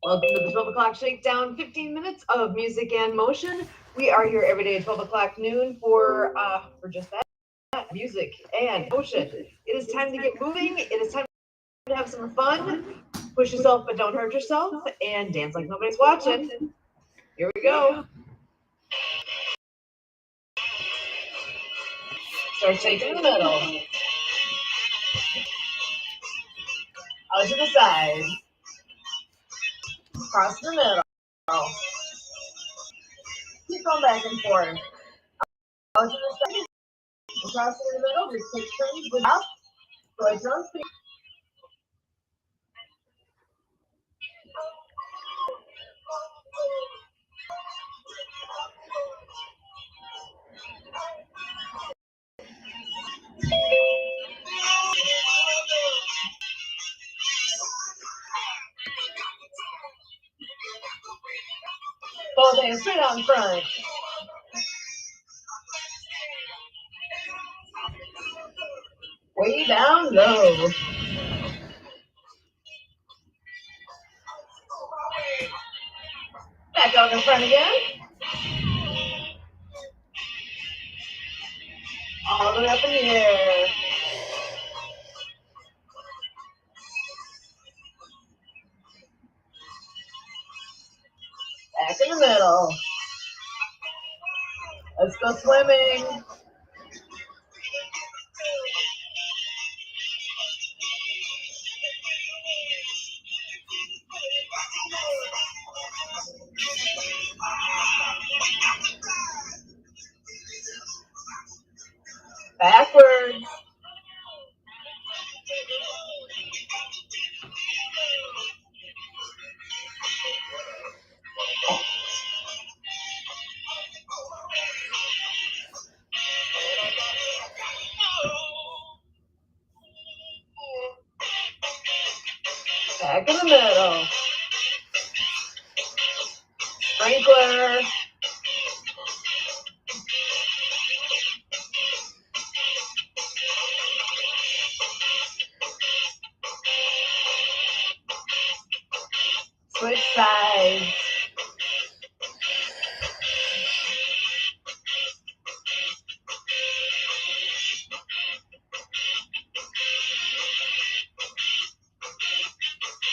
Welcome to the 12 o'clock shakedown, 15 minutes of music and motion. We are here every day at 12 o'clock noon for just that, music and motion. It is time to get moving. It is time to have some fun. Push yourself, but don't hurt yourself, and dance like nobody's watching. Here we go. Start shaking in the middle. Out to the side. Across the middle. Keep going back and forth. Out to the side. Across the middle. Just take turns. Good up. Go ahead, your own speed. Both hands straight out in front. Way down low. Back out in front again. All the way up in the air. Back in the middle. Let's go swimming. Backwards. Back in the middle. Sprinkler. Switch sides.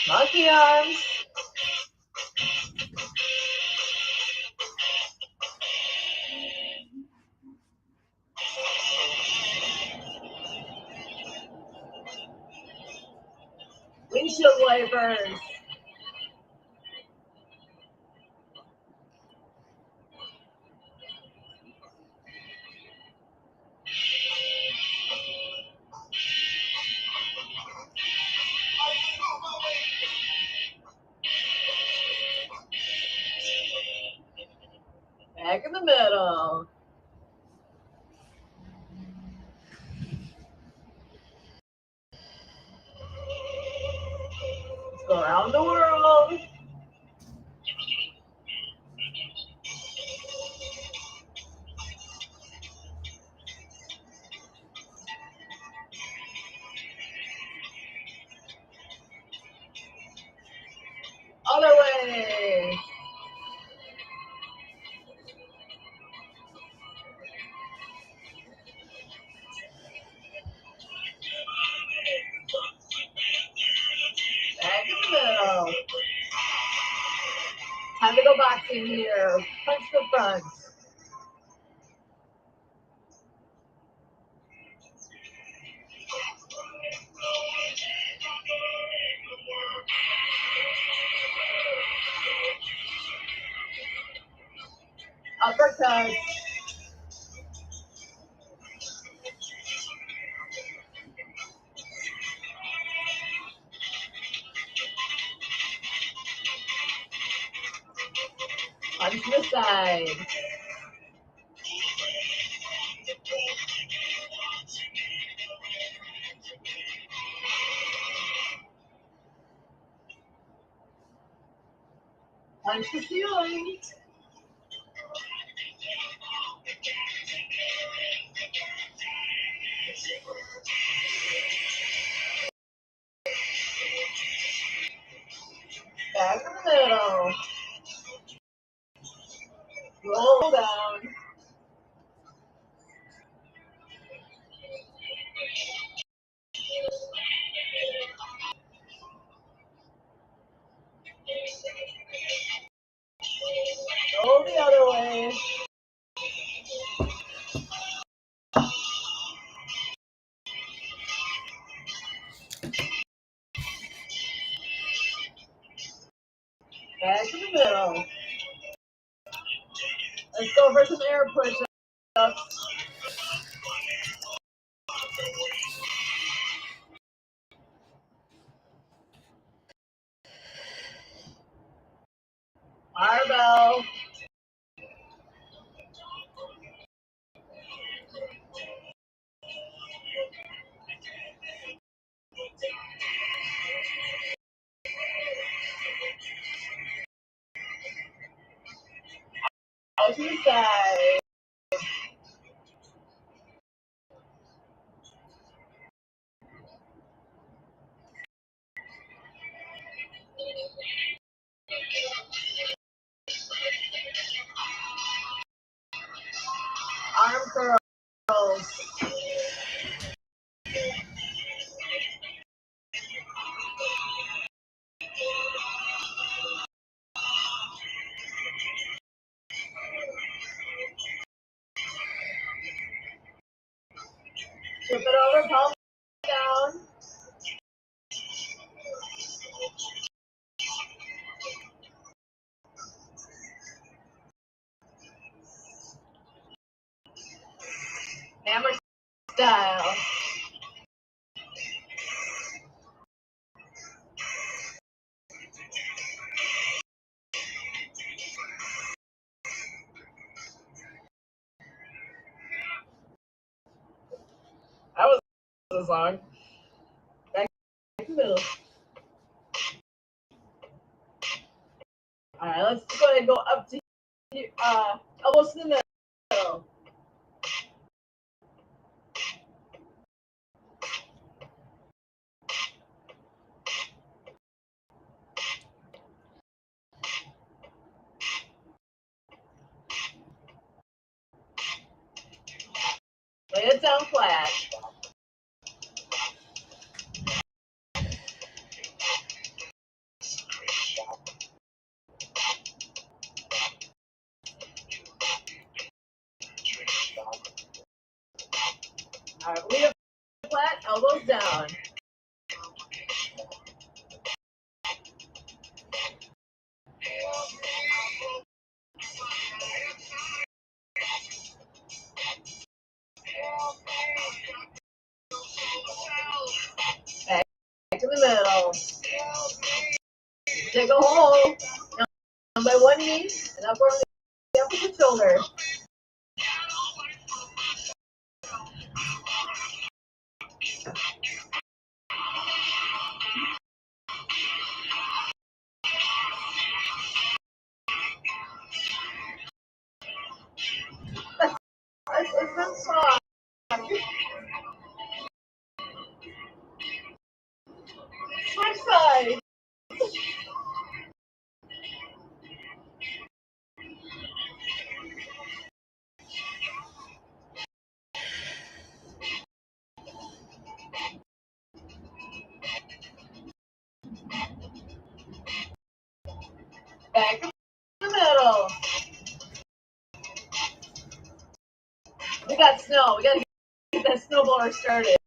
Monkey arms. Windshield wipers. Back in the middle. Let's go around the world. Other way. Back in the middle. Time to go boxing here. Punch the front. Uppercut. Punch the side. Punch the ceiling. Back in the middle. Roll down. Go the other way. Back in the middle. Let's go for some air push-ups. Barbell. Out to the side. Arm curls. Flip it over, palm down. Hammer style. That was a song. Back in the middle. All right, let's go ahead and go up to elbows to the middle. Lay it down flat. All right, leave it flat, elbows down. Back to the middle. Take a hold. Down by one knee and up on the opposite shoulder. It's been soft. Switch side. Back in the middle. We got snow. We gotta get that snowblower started.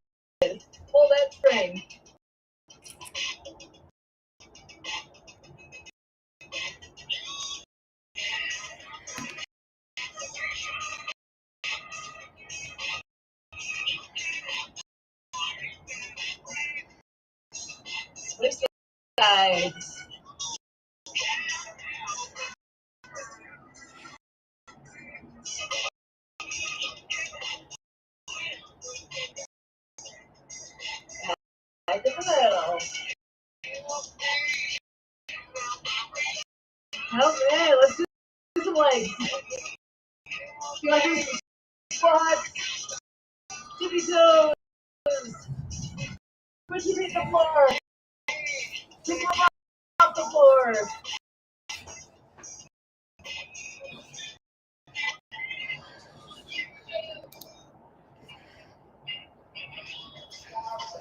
Pull that string. Switch sides. Back in the middle. Okay, let's do some legs. You want to do some squats, tippy toes, put your feet on the floor, kick them up. off the floor.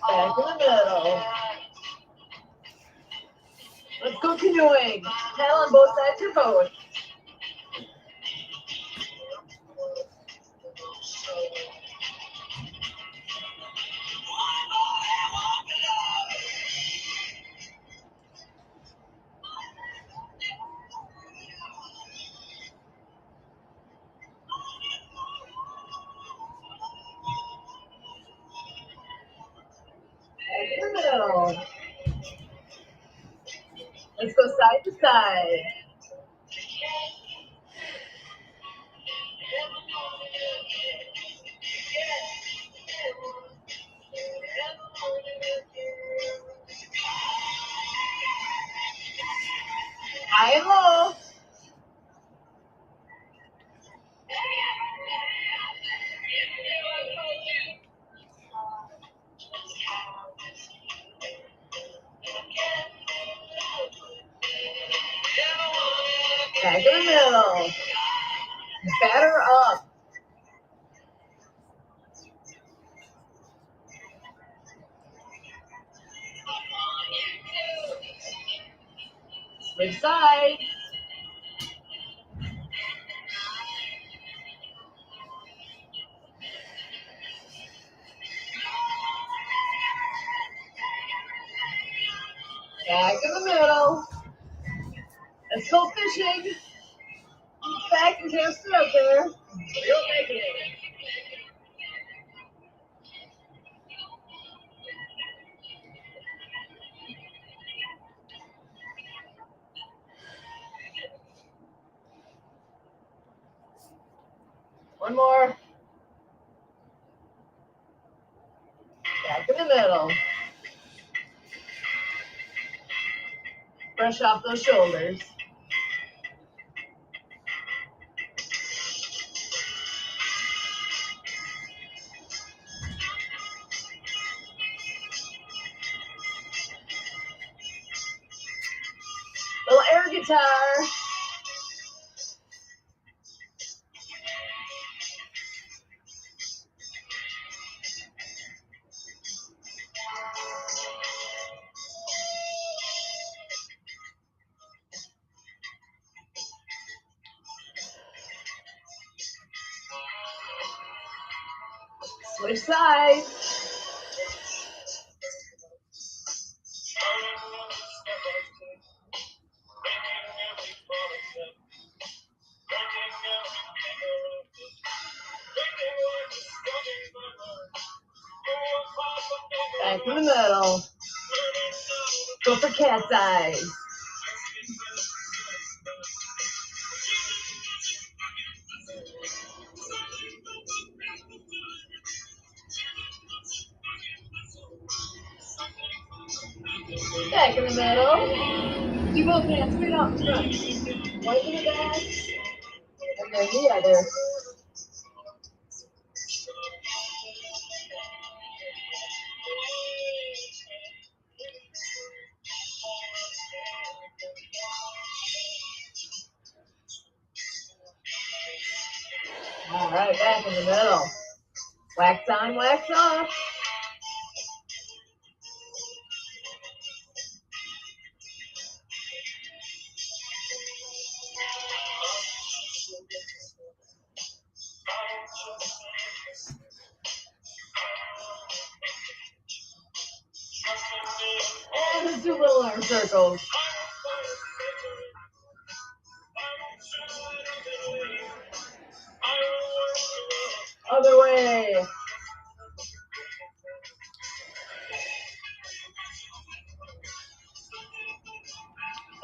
Back in the middle. Let's go canoeing. Paddle on both sides of your boat. Back in the middle. Let's go side to side. High and low. Back in the middle. Batter up. Switch side. Back in the middle. Let's go fishing. Back and can't sit up there. You'll make it. One more. Back in the middle. Brush off those shoulders. Little air guitar. Switch sides. Back in the middle. Go for cat's eyes. Back in the middle. Keep both hands straight out in front. One in the back, and then the other. All right, back in the middle. Wax on, wax off. And let's do little arm circles. Other way.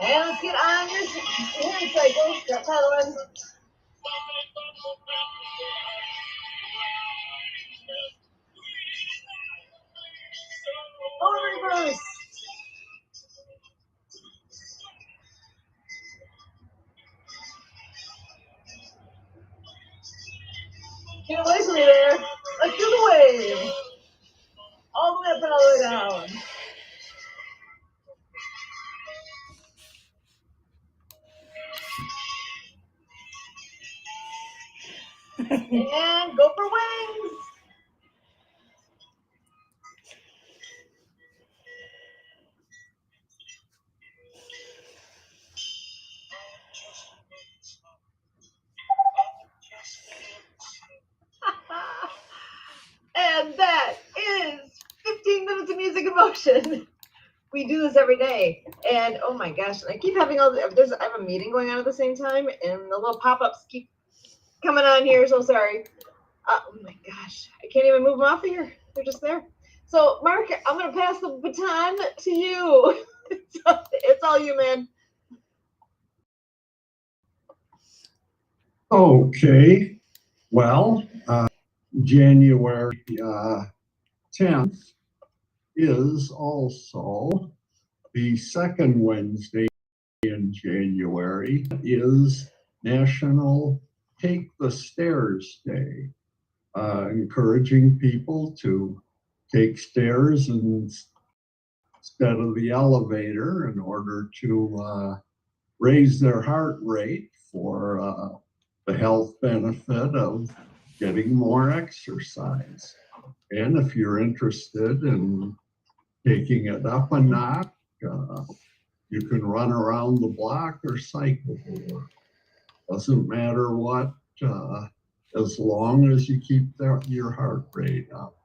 And let's get on your hand cycle. Start pedaling. Or reverse. Get away from me there. Let's do the wave. All the way up and all the way down. And go for wings. And that is 15 minutes of music in motion. We do this every day, and oh my gosh, I keep having I have a meeting going on at the same time, and the little pop-ups keep coming on here. So sorry. Oh my gosh, I can't even move them off of here. They're just there. So Mark, I'm gonna pass the baton to you. It's all you, man. Okay, well, January 10th is also the second Wednesday in January, is National Take the Stairs Day, encouraging people to take stairs instead of the elevator in order to raise their heart rate for the health benefit of getting more exercise. And if you're interested in taking it up a notch, you can run around the block or cycle to work. Doesn't matter what, as long as you keep your heart rate up.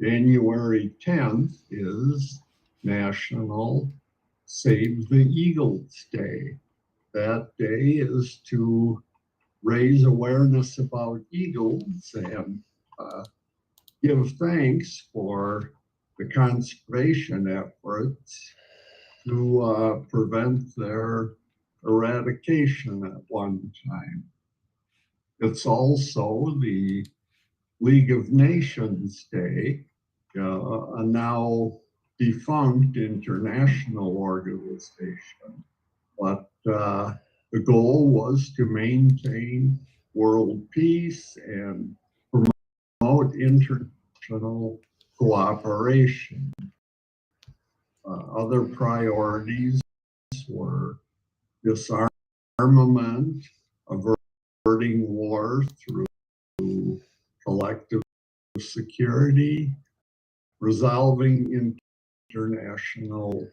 January 10th is National Save the Eagles Day. That day is to raise awareness about eagles and give thanks for the conservation efforts to prevent their eradication at one time. It's also the League of Nations Day, a now defunct international organization. But the goal was to maintain world peace and promote international cooperation. Other priorities were disarmament, averting war through collective security, resolving international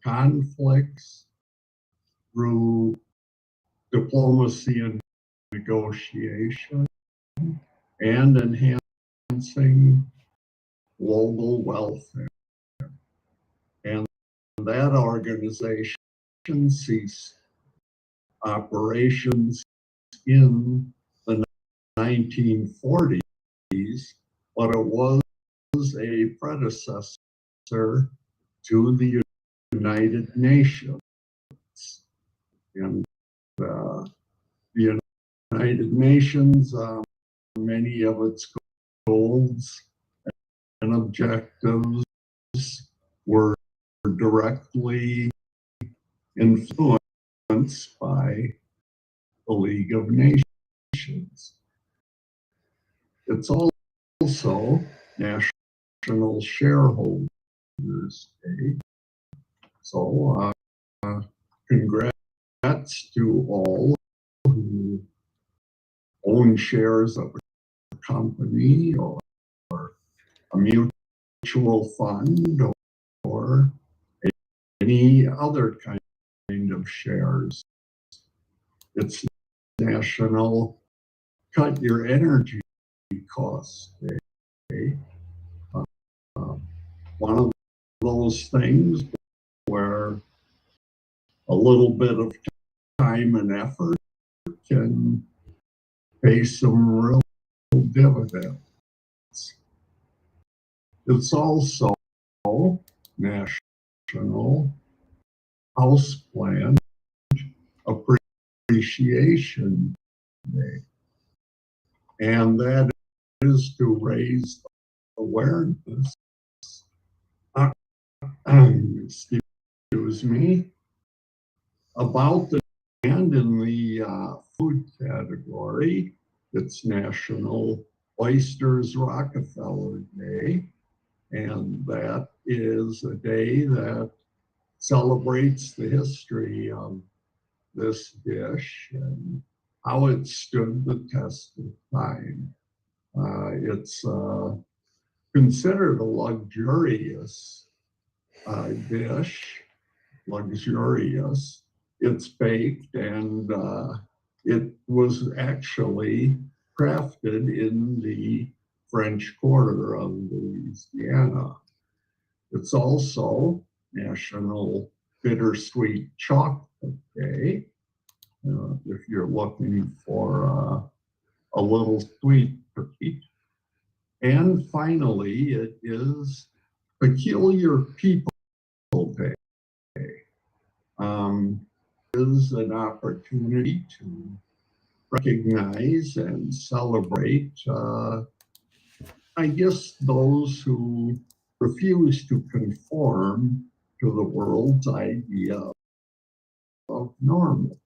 conflicts through diplomacy and negotiation, and enhancing global welfare. And that organization ceased operations in the 1940s, but it was a predecessor to the United Nations. And the United Nations, many of its goals and objectives were directly influenced by the League of Nations. It's also National Shareholders Day. So congrats to all who own shares of a company or a mutual fund or any other kind of shares. It's National Cut Your Energy Costs Day. One of those things where a little bit of time and effort can pay some real dividends. It's also National Houseplant Appreciation Day. And that is to raise awareness, excuse me, about the demand in the food category. It's National Oysters Rockefeller Day, and that is a day that celebrates the history of this dish and how it stood the test of time. It's considered a luxurious dish, luxurious. It's baked, and it was actually crafted in the French Quarter of Louisiana. It's also National Bittersweet Chocolate Day. If you're looking for a little sweet treat. And finally, it is Peculiar People Day. Is an opportunity to recognize and celebrate, I guess, those who refuse to conform to the world's idea of normal.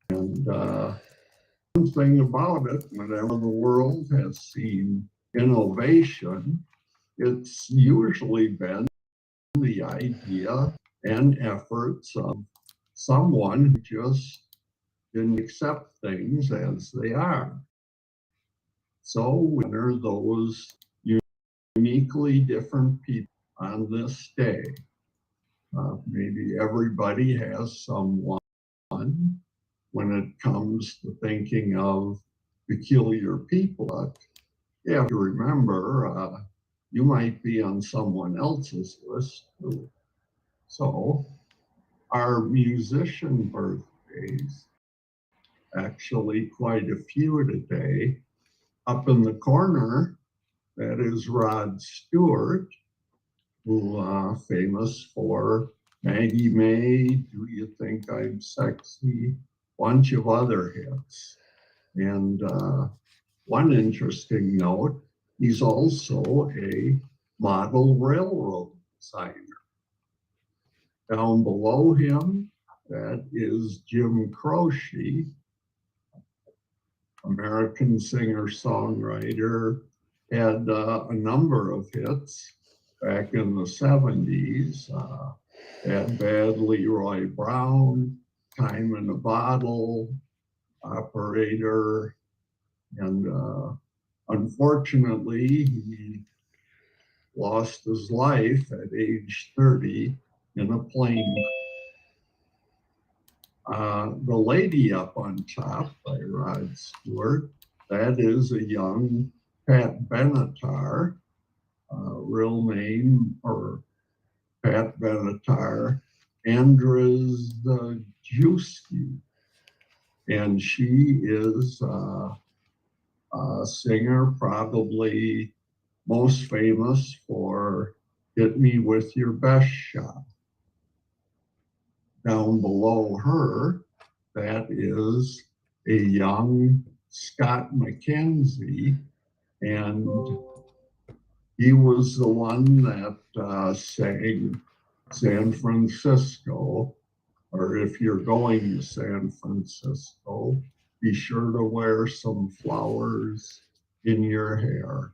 And one thing about it, whenever the world has seen innovation, it's usually been the idea and efforts of someone who just didn't accept things as they are. So we honor those uniquely different people on this day. Maybe everybody has someone when it comes to thinking of peculiar people. But you have to remember, you might be on someone else's list too. So our musician birthdays, actually quite a few today. Up in the corner, that is Rod Stewart, who famous for Maggie May, Do You Think I'm Sexy, bunch of other hits. And one interesting note, he's also a model railroad designer. Down below him, that is Jim Croce, American singer-songwriter, had a number of hits back in the 70s. Had Bad Leroy Brown, Time in a Bottle, Operator, and unfortunately, he lost his life at age 30 in a plane. The Lady Up on Top by Rod Stewart, that is a young Pat Benatar, real name, or Pat Benatar Andrzejewski. And she is a singer, probably most famous for Hit Me With Your Best Shot. Down below her, that is a young Scott McKenzie, and he was the one that sang San Francisco, or if you're going to San Francisco, be sure to wear some flowers in your hair.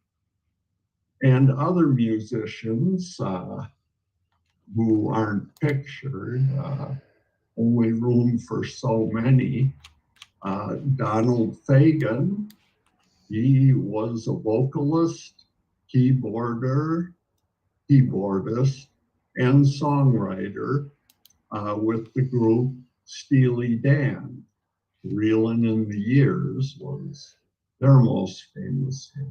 And other musicians who aren't pictured, only room for so many. Donald Fagen, he was a vocalist, keyboardist, and songwriter with the group Steely Dan. Reelin' in the Years was their most famous hit.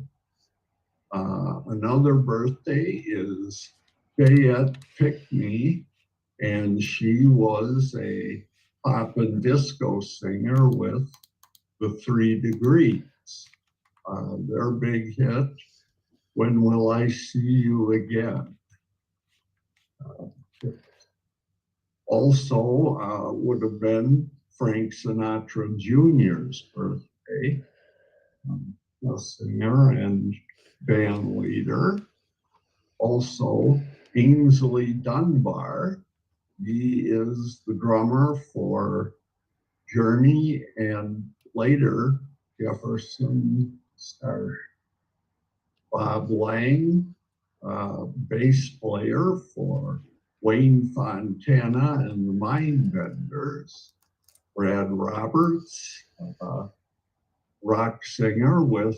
Another birthday is Bayette Pickney, and she was a pop and disco singer with the 3 Degrees. Their big hit, When Will I See You Again? Also would have been Frank Sinatra Jr.'s birthday, a singer and band leader. Also, Ainsley Dunbar, he is the drummer for Journey and later Jefferson Starship. Bob Lang, bass player for Wayne Fontana and the Mindbenders. Brad Roberts, rock singer with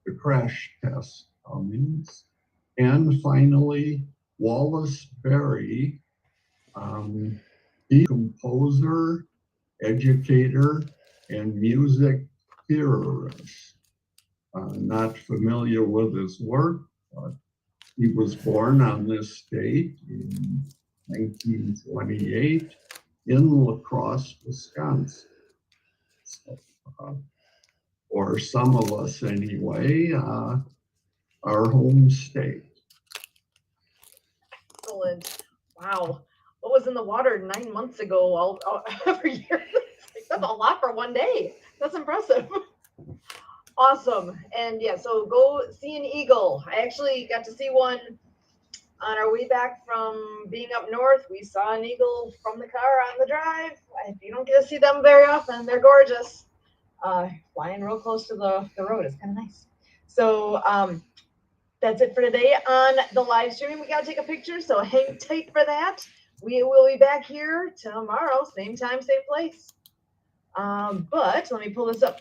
the crash test Cummings. And finally, Wallace Berry, the composer, educator, and music theorist. Not familiar with his work, but he was born on this date in 1928 in La Crosse, Wisconsin. So, or some of us anyway, our home state. Excellent. Wow. What was in the water 9 months ago all every year? That's a lot for one day. That's impressive. Awesome. And yeah, so go see an eagle. I actually got to see one on our way back from being up north. We saw an eagle from the car on the drive. You don't get to see them very often. They're gorgeous. Flying real close to the road is kind of nice. So that's it for today on the live streaming. We got to take a picture, so hang tight for that. We will be back here tomorrow, same time, same place. But let me pull this up